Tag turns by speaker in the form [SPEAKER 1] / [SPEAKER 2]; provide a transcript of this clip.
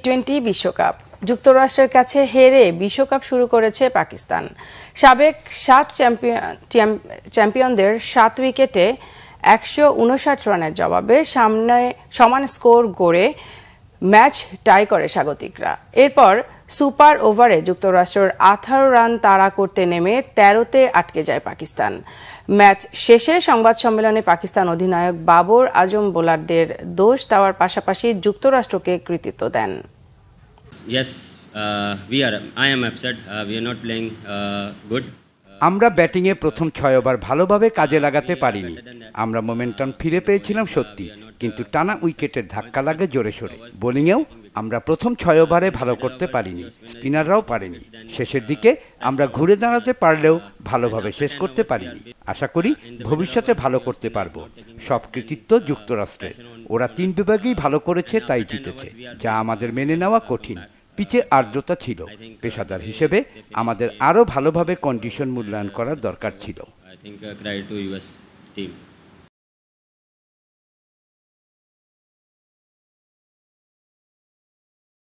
[SPEAKER 1] টি-20 বিশ্বকাপ। যুক্তরাষ্ট্রের কাছে হেরে বিশ্বকাপ শুরু করেছে পাকিস্তান। সাবেক 7 চ্যাম্পিয়নদের 7 উইকেটে 159 রানের জবাবে সমান স্কোর গড়ে ম্যাচ টাই করে স্বাগতিকরা। এরপর সুপার ওভারে যুক্তরাষ্ট্রের 18 রান তাড়া করতে নেমে 13তে আটকে যায় পাকিস্তান। ম্যাচ শেষে সংবাদ সম্মেলনে পাকিস্তান অধিনায়ক বাবর আজম বোলারদের দোষ দেওয়ার পাশাপাশি যুক্তরাষ্ট্রকে কৃতিত্ব দেন।
[SPEAKER 2] আমরা ব্যাটিংয়ে প্রথম 6 ওভার ভালোভাবে কাজে লাগাতে পারিনি। আমরা মোমেন্টাম ফিরে পেয়েছিলাম সত্যি, কিন্তু টানা উইকেটের ধাক্কা লাগে জোরে সোরে। বোলিংয়েও আমরা প্রথম 6 ওভারে ভালো করতে পারিনি, স্পিনাররাও পারেনি। শেষের দিকে আমরা ঘুরে দাঁড়াতে পারলেও ভালোভাবে শেষ করতে পারিনি। আশা করি ভবিষ্যতে ভালো করতে পারবো। সব কৃতিত্ব যুক্তরাষ্ট্রের। ওরা 3 বিভাগেই ভালো করেছে, তাই জিতেছে, যা আমাদের মেনে নেওয়া কঠিন। পিচে আর্দ্রতা ছিল। পেশাদার হিসেবে আমাদের আরও ভালোভাবে কন্ডিশন মূল্যায়ন করার দরকার ছিল।